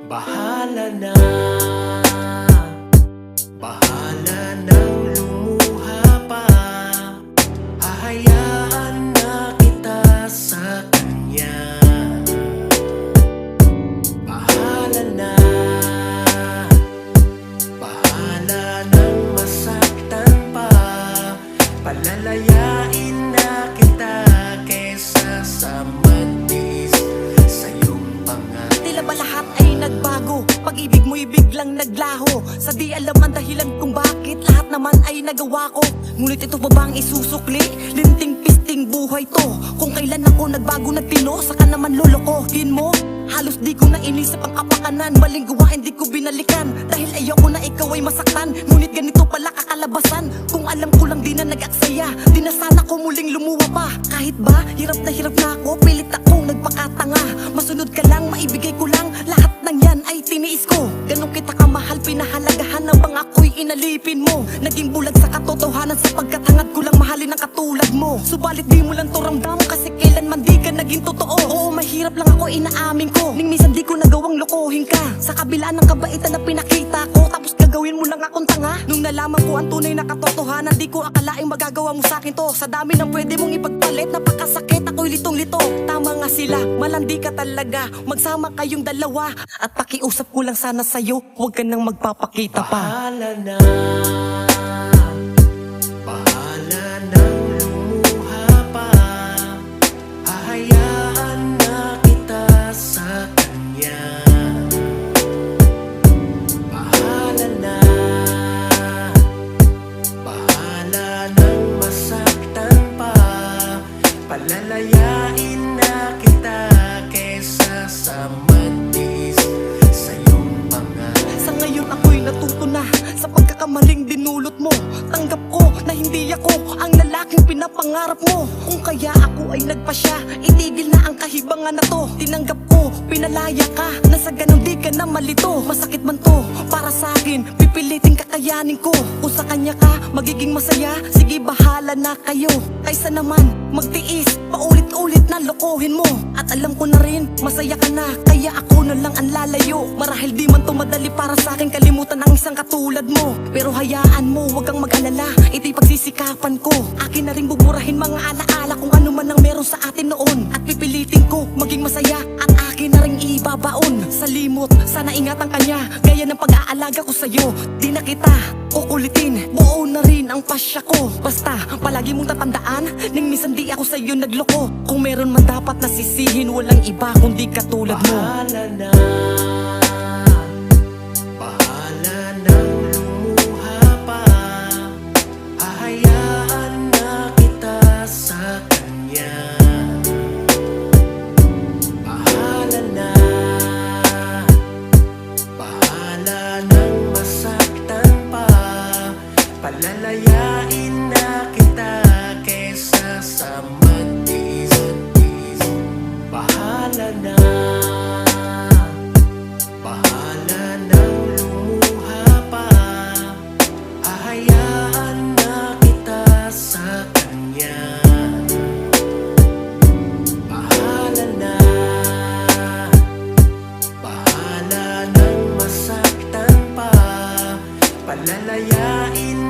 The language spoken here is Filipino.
Bahala na, bahala nang lumuha pa. Hahayaan na kita sa kanya. Bahala na, bahala nang masaktan pa. Palalayain na kita kesa sa magtiis sa iyong pangarap. Tila ba lahat ay nagbago? Pag-ibig mo'y biglang naglaho. Sa di alam ang dahilan kung bakit lahat naman ay nagawa ko. Ngunit ito pa bang isusukli? Linting-pisting buhay to. Kung kailan ako nagbago nagtino, saka naman lolokohin mo. Halos di ko na inisip ang kapakanan. Maling gawain di ko binalikan, dahil ayoko na ikaw ay masaktan. Ngunit ganito pala kakalabasan. Kung alam ko lang di na nag-aksaya, di na sana ko muling lumuha pa. Kahit ba hirap na ako, pilit akong nagpakatanga. Masunod ka lang, maibigay ko lang lahat ng yan ay tiniis ko. Ganun kita kamahal, pinahalagahan habang ako'y inalipin mo. Naging bulag sa katotohanan sapagkat hangad ko lang mahalin ang katulad mo. Subalit di mo lang to ramdam kasi kailanman di ka naging totoo. Oo, mahirap lang ako, inaamin ko. Ning minsan di ko nagawang lokohin ka. Sa kabila ng kabaitan na pinakita ko, tapos gagawin mo lang akong tanga. Nung nalaman ko ang tunay na katotohanan, di ko akalaing magagawa mo sa'kin to. Sa dami ng pwede mong ipagpalit, napakasakit, ako'y litong-lito. Tama nga sila, malandi ka talaga. Magsama kayong dalawa at pakiusap ko lang sana sa'yo, huwag ka nang magpapakita pa. Bahala na, bahala nang lumuha pa. Hahayaan na kita sa kanya. Bahala na, bahala nang masaktan pa. Palalayain na kita kesa sa magtiis sa iyong pangarap. Sa ngayon ako'y natuto na sa pagkakamaling dinulot mo. Tanggap ko na hindi ako ang lalaking pinapangarap mo. Kung kaya ako ay nagpasya, itigil na ang kahibangan na to. Tinanggap ko, pinalaya ka, na sa ganun di ka na malito. Masakit man to para sa akin, pipiliting kakayanin ko. Kung sa kanya ka magiging masaya, sige bahala na kayo. Kaysa naman magtiis, paulit-ulit na lokohin mo. At alam ko na rin, masaya ka na, kaya ako na lang ang lalayo. Marahil di man to madali para sa akin kalimutan ang isang katulad mo. Pero hayaan mo, wag kang mag-alala, ito'y pagsisikapan ko. Akin na rin buburahin mga alaala kung ano man ang meron sa atin noon. At pipilitin ko maging masaya at akin na rin ibabaon. Sa limot, sana ingatan kanya, gaya ng pag-aalaga ko sa'yo. Di na kita kukulitin, buo na rin ang pasya ko. Basta, palagi mong tatandaan, ning minsan di ako sa'yo nagloko. Kung meron man dapat nasisihin, walang iba kundi katulad mo. Bahala na, bahala nang lumuha pa. Hahayaan na kita sa kanya. Bahala na, bahala nang masaktan pa. Palalayain na kita kesa sa magtiis. Bahala na, bahala nang lumuha pa. Hahayaan na kita sa kanya. Bahala na, bahala nang masaktan pa. Palalayain